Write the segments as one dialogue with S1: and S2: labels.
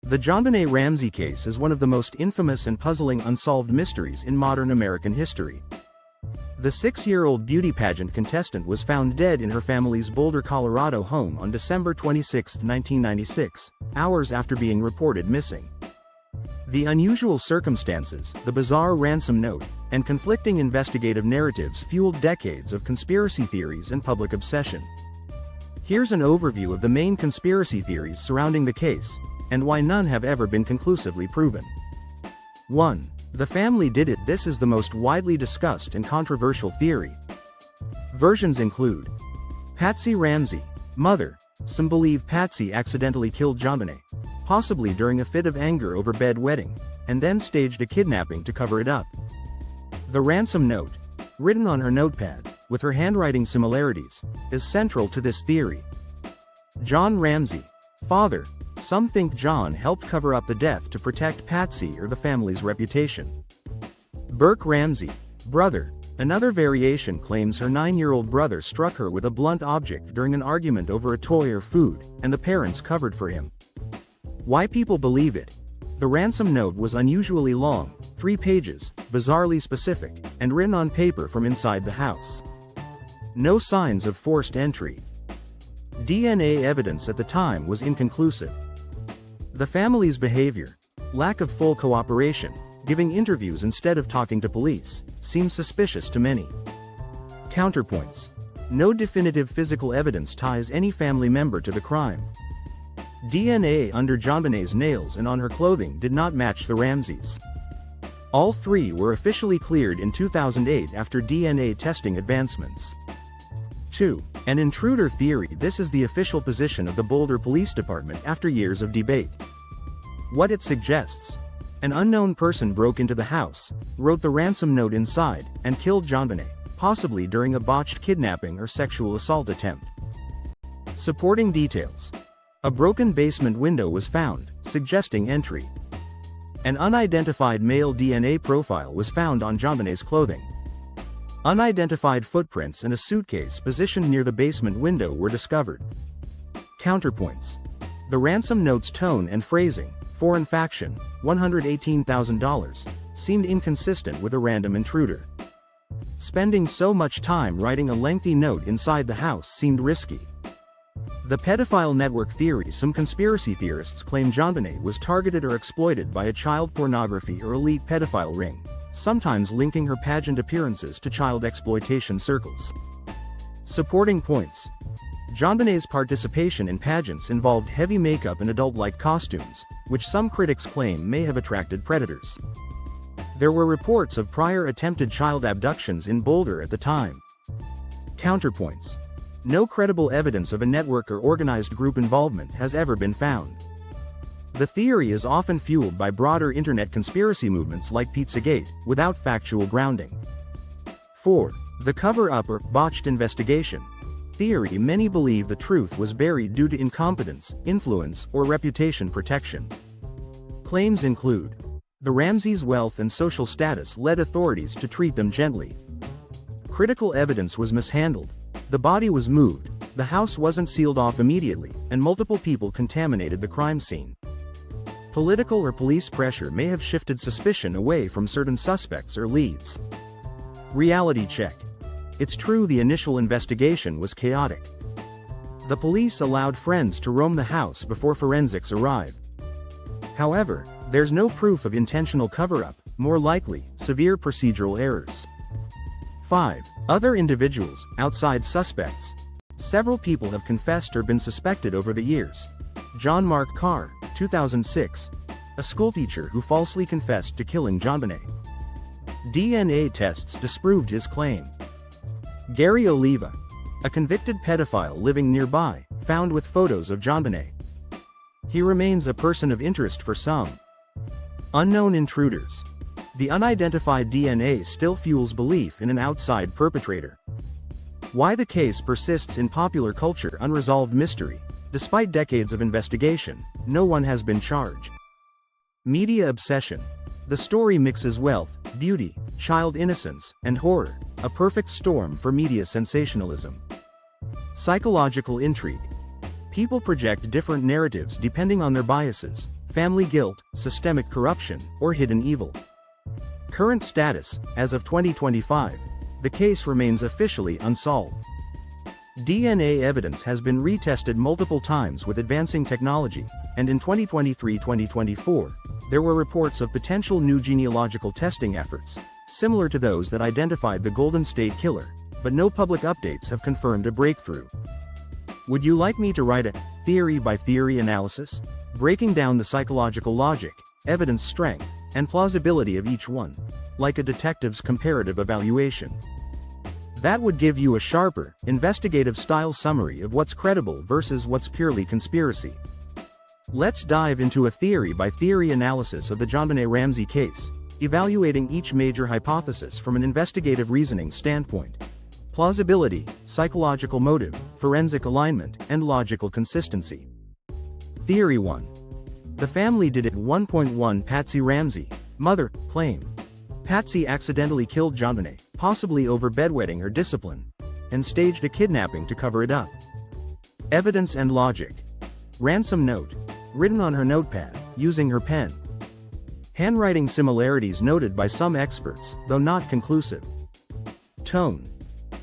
S1: The JonBenét Ramsey case is one of the most infamous and puzzling unsolved mysteries in modern American history. The 6-year-old beauty pageant contestant was found dead in her family's Boulder, Colorado home on December 26, 1996, hours after being reported missing. The unusual circumstances, the bizarre ransom note, and conflicting investigative narratives fueled decades of conspiracy theories and public obsession. Here's an overview of the main conspiracy theories surrounding the case, and why none have ever been conclusively proven. 1. The family did it. This is the most widely discussed and controversial theory. Versions include Patsy Ramsey, mother. Some believe Patsy accidentally killed JonBenét, possibly during a fit of anger over bedwetting, and then staged a kidnapping to cover it up. The ransom note, written on her notepad, with her handwriting similarities, is central to this theory. John Ramsey, father. Some think John helped cover up the death to protect Patsy or the family's reputation. Burke Ramsey, brother. Another variation claims her 9-year-old brother struck her with a blunt object during an argument over a toy or food, and the parents covered for him. Why people believe it? The ransom note was unusually long, 3 pages, bizarrely specific, and written on paper from inside the house. No signs of forced entry. DNA evidence at the time was inconclusive. The family's behavior, lack of full cooperation, giving interviews instead of talking to police, seems suspicious to many. Counterpoints. No definitive physical evidence ties any family member to the crime. DNA under JonBenét's nails and on her clothing did not match the Ramseys. All 3 were officially cleared in 2008 after DNA testing advancements. 2. An intruder theory. This is the official position of the Boulder Police Department after years of debate. What it suggests: an unknown person broke into the house, wrote the ransom note inside, and killed JonBenét, possibly during a botched kidnapping or sexual assault attempt. Supporting details. A broken basement window was found, suggesting entry. An unidentified male DNA profile was found on JonBenét's clothing. Unidentified footprints and a suitcase positioned near the basement window were discovered. Counterpoints. The ransom note's tone and phrasing, foreign faction, $118,000, seemed inconsistent with a random intruder. Spending so much time writing a lengthy note inside the house seemed risky. The pedophile network theory. Some conspiracy theorists claim JonBenét was targeted or exploited by a child pornography or elite pedophile ring, sometimes linking her pageant appearances to child exploitation circles. Supporting points. JonBenét's participation in pageants involved heavy makeup and adult-like costumes, which some critics claim may have attracted predators. There were reports of prior attempted child abductions in Boulder at the time. Counterpoints. No credible evidence of a network or organized group involvement has ever been found. The theory is often fueled by broader internet conspiracy movements like Pizzagate, without factual grounding. 4. The cover-up or botched investigation theory. Many believe the truth was buried due to incompetence, influence, or reputation protection. Claims include: the Ramseys' wealth and social status led authorities to treat them gently. Critical evidence was mishandled. The body was moved, the house wasn't sealed off immediately, and multiple people contaminated the crime scene. Political or police pressure may have shifted suspicion away from certain suspects or leads. Reality check. It's true the initial investigation was chaotic. The police allowed friends to roam the house before forensics arrived. However, there's no proof of intentional cover-up, more likely, severe procedural errors. 5. Other individuals, outside suspects. Several people have confessed or been suspected over the years. John Mark Carr, 2006. A schoolteacher who falsely confessed to killing JonBenét. DNA tests disproved his claim. Gary Oliva, a convicted pedophile living nearby, found with photos of JonBenét. He remains a person of interest for some. Unknown intruders. The unidentified DNA still fuels belief in an outside perpetrator. Why the case persists in popular culture. Unresolved mystery. Despite decades of investigation, no one has been charged. Media obsession. The story mixes wealth, beauty, child innocence, and horror, a perfect storm for media sensationalism. Psychological intrigue. People project different narratives depending on their biases, family guilt, systemic corruption, or hidden evil. Current status, as of 2025, the case remains officially unsolved. DNA evidence has been retested multiple times with advancing technology, and in 2023-2024, there were reports of potential new genealogical testing efforts, similar to those that identified the Golden State Killer, but no public updates have confirmed a breakthrough. Would you like me to write a theory-by-theory analysis, breaking down the psychological logic, evidence strength, and plausibility of each one, like a detective's comparative evaluation? That would give you a sharper, investigative-style summary of what's credible versus what's purely conspiracy. Let's dive into a theory-by-theory analysis of the JonBenét Ramsey case, evaluating each major hypothesis from an investigative reasoning standpoint: plausibility, psychological motive, forensic alignment, and logical consistency. Theory 1. The family did it. 1.1 Patsy Ramsey, mother, claim. Patsy accidentally killed JonBenét, possibly over bedwetting or discipline, and staged a kidnapping to cover it up. Evidence and logic. Ransom note, written on her notepad, using her pen. Handwriting similarities noted by some experts, though not conclusive. Tone.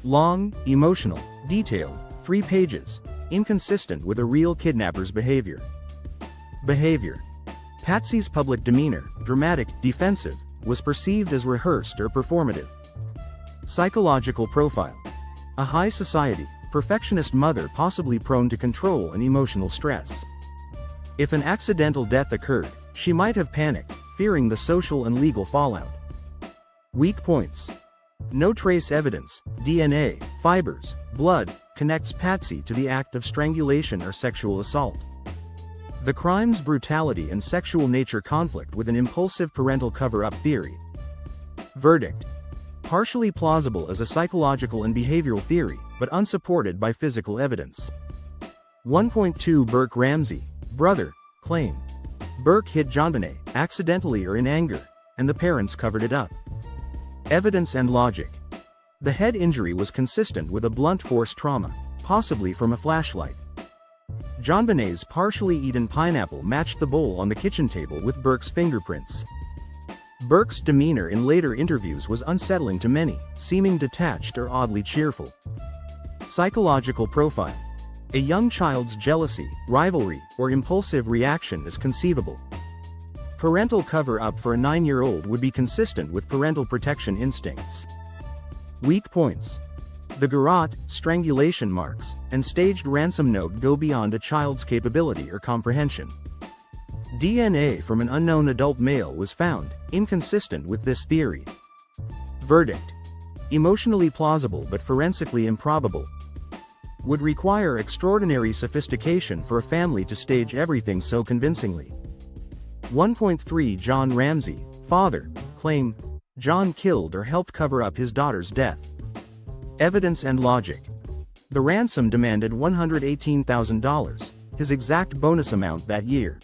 S1: Long, emotional, detailed, 3 pages, inconsistent with a real kidnapper's behavior. Behavior. Patsy's public demeanor, dramatic, defensive, was perceived as rehearsed or performative. Psychological profile. A high society, perfectionist mother possibly prone to control and emotional stress. If an accidental death occurred, she might have panicked, fearing the social and legal fallout. Weak points. No trace evidence, DNA, fibers, blood, connects Patsy to the act of strangulation or sexual assault. The crime's brutality and sexual nature conflict with an impulsive parental cover-up theory. Verdict. Partially plausible as a psychological and behavioral theory, but unsupported by physical evidence. 1.2 Burke Ramsey, brother, claim. Burke hit JonBenét, accidentally or in anger, and the parents covered it up. Evidence and logic. The head injury was consistent with a blunt force trauma, possibly from a flashlight. JonBenét's partially eaten pineapple matched the bowl on the kitchen table with Burke's fingerprints. Burke's demeanor in later interviews was unsettling to many, seeming detached or oddly cheerful. Psychological profile. A young child's jealousy, rivalry, or impulsive reaction is conceivable. Parental cover-up for a 9-year-old would be consistent with parental protection instincts. Weak points. The garrote, strangulation marks, and staged ransom note go beyond a child's capability or comprehension. DNA from an unknown adult male was found, inconsistent with this theory. Verdict. Emotionally plausible but forensically improbable. Would require extraordinary sophistication for a family to stage everything so convincingly. 1.3 John Ramsey, father, claim. John killed or helped cover up his daughter's death. Evidence and logic. The ransom demanded $118,000, his exact bonus amount that year.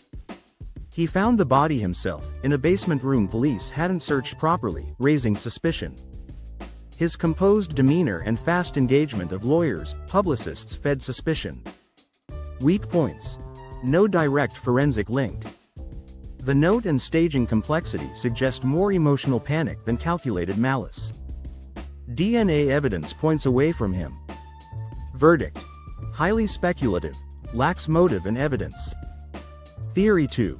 S1: He found the body himself, in a basement room police hadn't searched properly, raising suspicion. His composed demeanor and fast engagement of lawyers, publicists fed suspicion. Weak points. No direct forensic link. The note and staging complexity suggest more emotional panic than calculated malice. DNA evidence points away from him. Verdict. Highly speculative, lacks motive and evidence. Theory 2.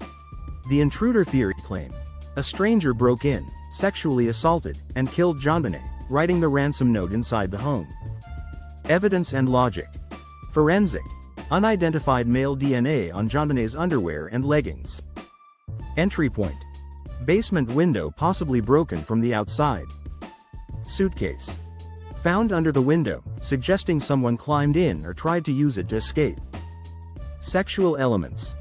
S1: The intruder theory claim. A stranger broke in, sexually assaulted, and killed JonBenét, writing the ransom note inside the home. Evidence and logic. Forensic. Unidentified male DNA on JonBenét's underwear and leggings. Entry point. Basement window possibly broken from the outside. Suitcase. Found under the window, suggesting someone climbed in or tried to use it to escape. Sexual elements.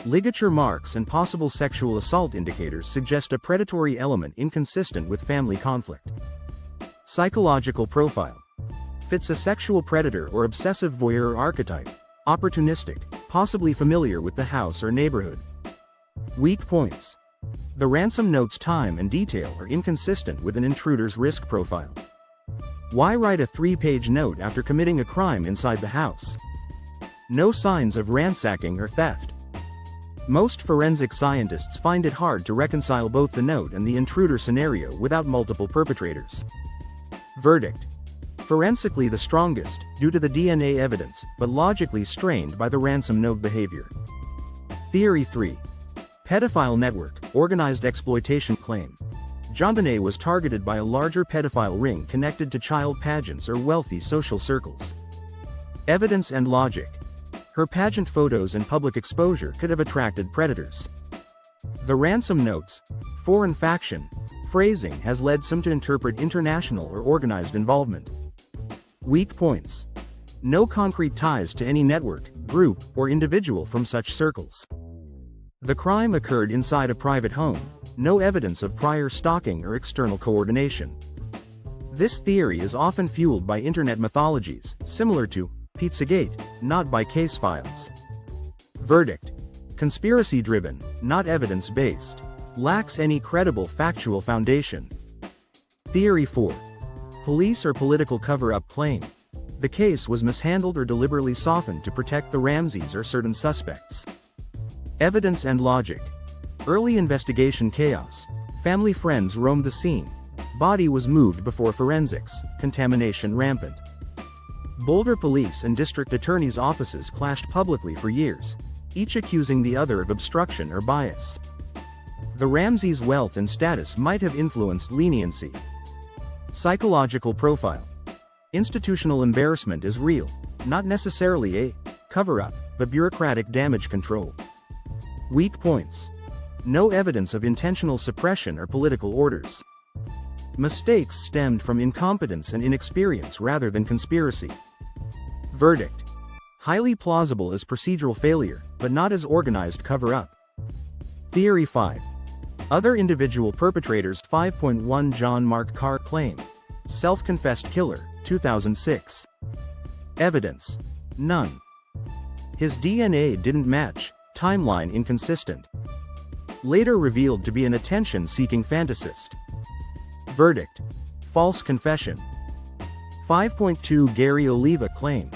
S1: Ligature marks and possible sexual assault indicators suggest a predatory element inconsistent with family conflict. Psychological profile. Fits a sexual predator or obsessive voyeur archetype, opportunistic, possibly familiar with the house or neighborhood. Weak points. The ransom note's time and detail are inconsistent with an intruder's risk profile. Why write a 3-page note after committing a crime inside the house? No signs of ransacking or theft. Most forensic scientists find it hard to reconcile both the note and the intruder scenario without multiple perpetrators. Verdict: forensically the strongest, due to the DNA evidence, but logically strained by the ransom note behavior. Theory 3. Pedophile network, organized exploitation claim. JonBenét was targeted by a larger pedophile ring connected to child pageants or wealthy social circles. Evidence and logic. Her pageant photos and public exposure could have attracted predators. The ransom notes, foreign faction, phrasing has led some to interpret international or organized involvement. Weak points. No concrete ties to any network, group, or individual from such circles. The crime occurred inside a private home, no evidence of prior stalking or external coordination. This theory is often fueled by internet mythologies, similar to Pizzagate, not by case files. Verdict: conspiracy-driven, not evidence-based. Lacks any credible factual foundation. Theory 4. Police or political cover-up claim. The case was mishandled or deliberately softened to protect the Ramseys or certain suspects. Evidence and logic. Early investigation chaos. Family friends roamed the scene. Body was moved before forensics. Contamination rampant. Boulder police and district attorneys' offices clashed publicly for years, each accusing the other of obstruction or bias. The Ramseys' wealth and status might have influenced leniency. Psychological profile. Institutional embarrassment is real, not necessarily a cover-up, but bureaucratic damage control. Weak points. No evidence of intentional suppression or political orders. Mistakes stemmed from incompetence and inexperience rather than conspiracy. Verdict: highly plausible as procedural failure, but not as organized cover-up. Theory 5. Other individual perpetrators. 5.1 John Mark Carr claim. Self-confessed killer, 2006. Evidence: none. His DNA didn't match, timeline inconsistent. Later revealed to be an attention-seeking fantasist. Verdict: false confession. 5.2 Gary Oliva claim.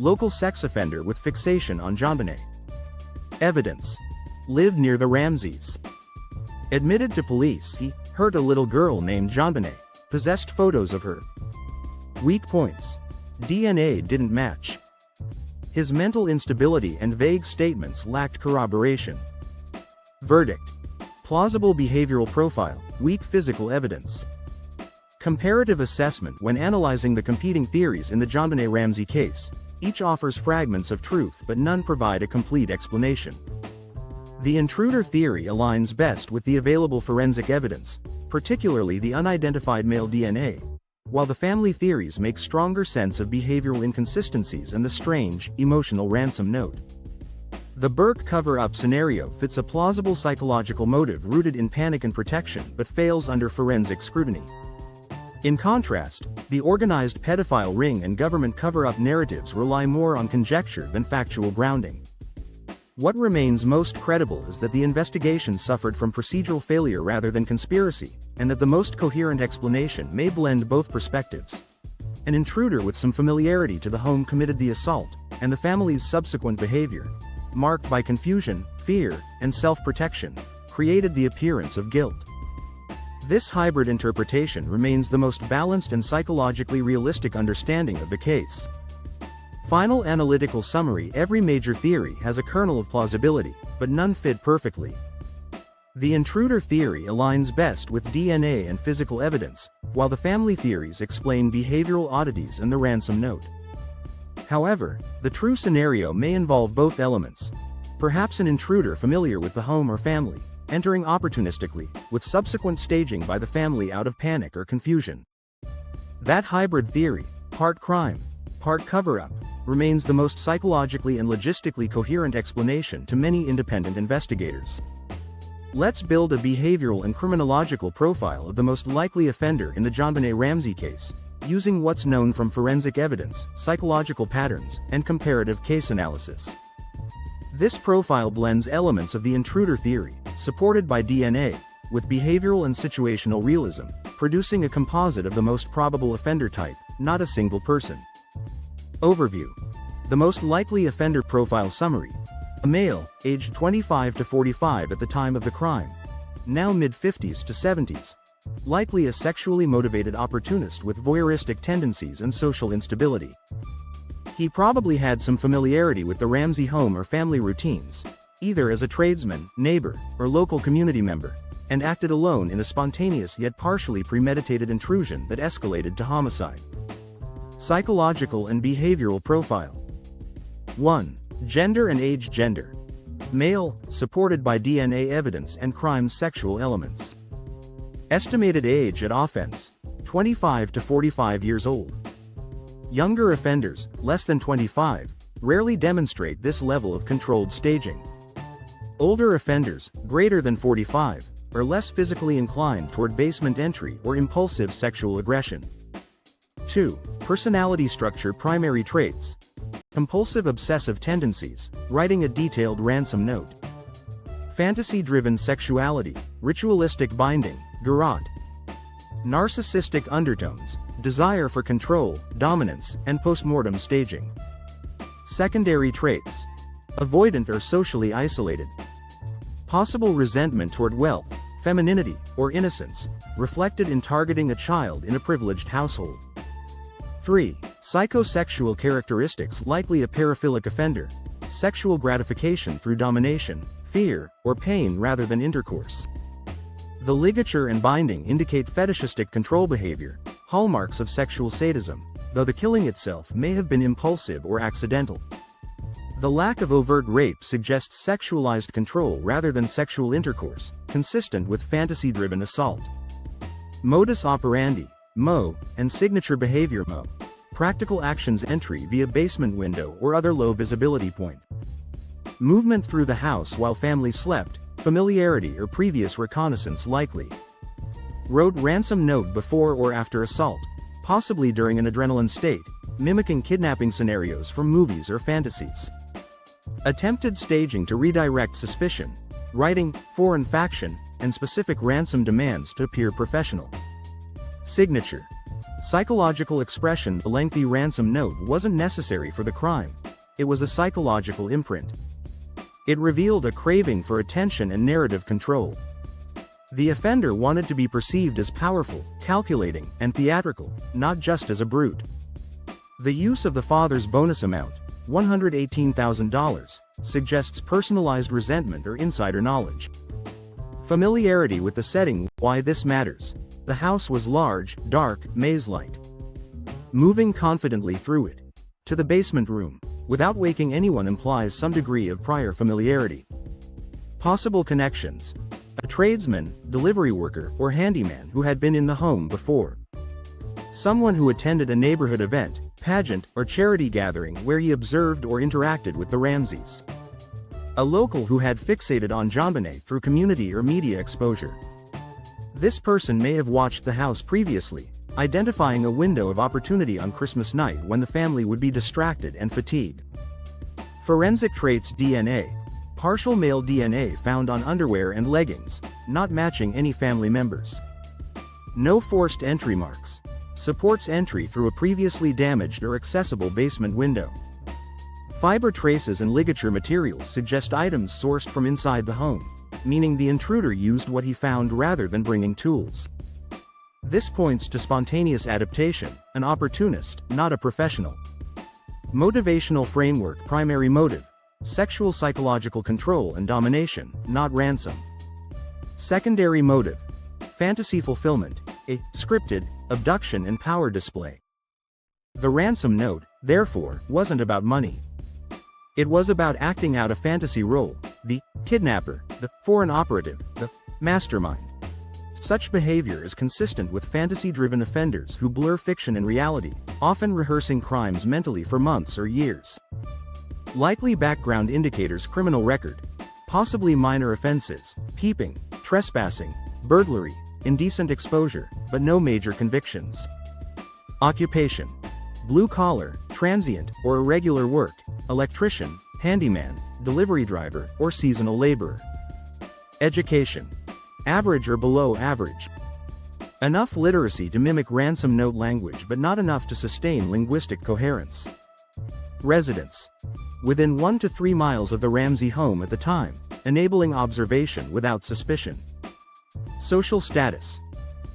S1: Local sex offender with fixation on JonBenét. Evidence: lived near the Ramseys. Admitted to police he hurt a little girl named JonBenét, possessed photos of her. Weak points. DNA didn't match. His mental instability and vague statements lacked corroboration. Verdict: plausible behavioral profile, weak physical evidence. Comparative assessment. When analyzing the competing theories in the JonBenét Ramsey case, each offers fragments of truth but none provide a complete explanation. The intruder theory aligns best with the available forensic evidence, particularly the unidentified male DNA, while the family theories make stronger sense of behavioral inconsistencies and the strange, emotional ransom note. The Burke cover-up scenario fits a plausible psychological motive rooted in panic and protection but fails under forensic scrutiny. In contrast, the organized pedophile ring and government cover-up narratives rely more on conjecture than factual grounding. What remains most credible is that the investigation suffered from procedural failure rather than conspiracy, and that the most coherent explanation may blend both perspectives. An intruder with some familiarity to the home committed the assault, and the family's subsequent behavior, marked by confusion, fear, and self-protection, created the appearance of guilt. This hybrid interpretation remains the most balanced and psychologically realistic understanding of the case. Final analytical summary. Every major theory has a kernel of plausibility, but none fit perfectly. The intruder theory aligns best with DNA and physical evidence, while the family theories explain behavioral oddities and the ransom note. However, the true scenario may involve both elements. Perhaps an intruder familiar with the home or family, entering opportunistically, with subsequent staging by the family out of panic or confusion. That hybrid theory, part crime, part cover-up, remains the most psychologically and logistically coherent explanation to many independent investigators. Let's build a behavioral and criminological profile of the most likely offender in the JonBenét Ramsey case, using what's known from forensic evidence, psychological patterns, and comparative case analysis. This profile blends elements of the intruder theory, supported by DNA, with behavioral and situational realism, producing a composite of the most probable offender type, not a single person. Overview. The most likely offender profile summary. A male, aged 25 to 45 at the time of the crime. Now mid-50s to 70s. Likely a sexually motivated opportunist with voyeuristic tendencies and social instability. He probably had some familiarity with the Ramsey home or family routines, either as a tradesman, neighbor, or local community member, and acted alone in a spontaneous yet partially premeditated intrusion that escalated to homicide. Psychological and behavioral profile. 1. Gender and age. Gender. Male, supported by DNA evidence and crime's sexual elements. Estimated age at offense, 25 to 45 years old. Younger offenders, less than 25, rarely demonstrate this level of controlled staging. Older offenders, greater than 45, are less physically inclined toward basement entry or impulsive sexual aggression. 2. Personality structure. Primary traits. Compulsive obsessive tendencies, writing a detailed ransom note. Fantasy-driven sexuality, ritualistic binding, garrote. Narcissistic undertones, desire for control, dominance, and postmortem staging. Secondary traits. Avoidant or socially isolated. Possible resentment toward wealth, femininity, or innocence, reflected in targeting a child in a privileged household. 3. Psychosexual characteristics. Likely a paraphilic offender. Sexual gratification through domination, fear, or pain rather than intercourse. The ligature and binding indicate fetishistic control behavior, hallmarks of sexual sadism, though the killing itself may have been impulsive or accidental. The lack of overt rape suggests sexualized control rather than sexual intercourse, consistent with fantasy-driven assault. Modus operandi, MO, and signature behavior. MO. Practical actions. Entry via basement window or other low visibility point. Movement through the house while family slept, familiarity or previous reconnaissance likely. Wrote ransom note before or after assault, possibly during an adrenaline state, mimicking kidnapping scenarios from movies or fantasies. Attempted staging to redirect suspicion, writing, foreign faction, and specific ransom demands to appear professional. Signature. Psychological expression. The lengthy ransom note wasn't necessary for the crime. It was a psychological imprint. It revealed a craving for attention and narrative control. The offender wanted to be perceived as powerful, calculating, and theatrical, not just as a brute. The use of the father's bonus amount, $118,000, suggests personalized resentment or insider knowledge. Familiarity with the setting. Why this matters. The house was large, dark, maze-like. Moving confidently through it to the basement room, without waking anyone, implies some degree of prior familiarity. Possible connections. A tradesman, delivery worker, or handyman who had been in the home before. Someone who attended a neighborhood event, pageant, or charity gathering where he observed or interacted with the Ramseys. A local who had fixated on JonBenét through community or media exposure. This person may have watched the house previously, identifying a window of opportunity on Christmas night when the family would be distracted and fatigued. Forensic traits. DNA. Partial male DNA found on underwear and leggings, not matching any family members. No forced entry marks. Supports entry through a previously damaged or accessible basement window. Fiber traces and ligature materials suggest items sourced from inside the home, meaning the intruder used what he found rather than bringing tools. This points to spontaneous adaptation, an opportunist, not a professional. Motivational framework. Primary motive. Sexual psychological control and domination, not ransom. Secondary motive. Fantasy fulfillment, a scripted abduction and power display. The ransom note, therefore, wasn't about money. It was about acting out a fantasy role, the kidnapper, the foreign operative, the mastermind. Such behavior is consistent with fantasy-driven offenders who blur fiction and reality, often rehearsing crimes mentally for months or years. Likely background indicators. Criminal record. Possibly minor offenses, peeping, trespassing, burglary, indecent exposure, but no major convictions. Occupation. Blue-collar, transient, or irregular work, electrician, handyman, delivery driver, or seasonal laborer. Education. Average or below average. Enough literacy to mimic ransom note language but not enough to sustain linguistic coherence. Residence. within 1 to 3 miles of the Ramsey home at the time, enabling observation without suspicion. Social status.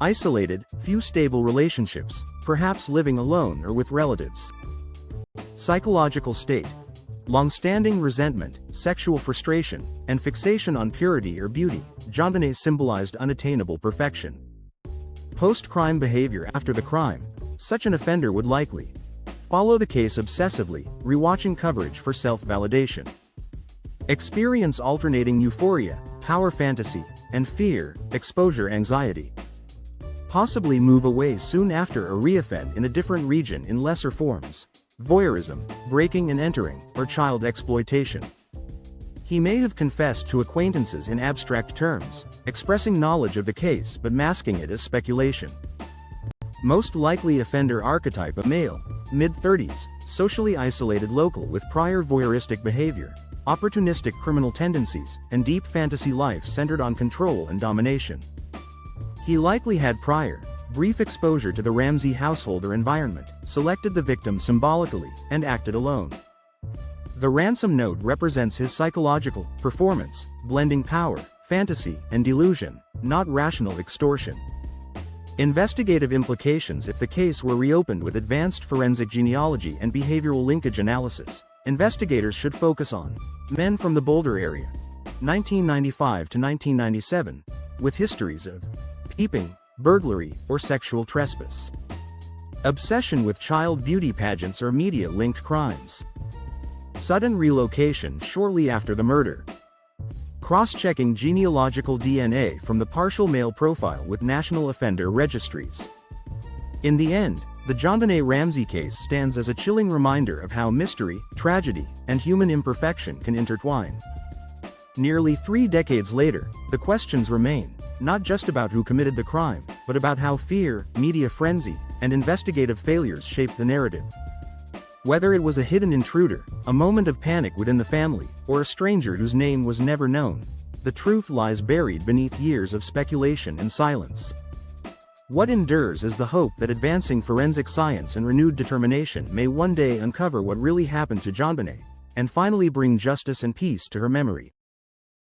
S1: Isolated, few stable relationships, perhaps living alone or with relatives. Psychological state. Long-standing resentment, sexual frustration, and fixation on purity or beauty. JonBenét symbolized unattainable perfection. Post-crime behavior. After the crime, such an offender would likely follow the case obsessively, rewatching coverage for self-validation. Experience alternating euphoria, power fantasy, and fear, exposure anxiety. Possibly move away soon after or reoffend in a different region in lesser forms. Voyeurism, breaking and entering, or child exploitation. He may have confessed to acquaintances in abstract terms, expressing knowledge of the case but masking it as speculation. Most likely offender archetype: a male, mid-30s, socially isolated local with prior voyeuristic behavior, opportunistic criminal tendencies, and deep fantasy life centered on control and domination. He likely had prior, brief exposure to the Ramsey household or environment, selected the victim symbolically, and acted alone. The ransom note represents his psychological performance, blending power, fantasy, and delusion, not rational extortion. Investigative implications. If the case were reopened with advanced forensic genealogy and behavioral linkage analysis, investigators should focus on men from the Boulder area, 1995 to 1997, with histories of peeping, burglary, or sexual trespass. Obsession with child beauty pageants or media-linked crimes. Sudden relocation shortly after the murder. Cross-checking genealogical DNA from the partial male profile with national offender registries. In the end, the JonBenét Ramsey case stands as a chilling reminder of how mystery, tragedy, and human imperfection can intertwine. Nearly 3 decades later, the questions remain, not just about who committed the crime, but about how fear, media frenzy, and investigative failures shaped the narrative. Whether it was a hidden intruder, a moment of panic within the family, or a stranger whose name was never known, the truth lies buried beneath years of speculation and silence. What endures is the hope that advancing forensic science and renewed determination may one day uncover what really happened to JonBenét, and finally bring justice and peace to her memory.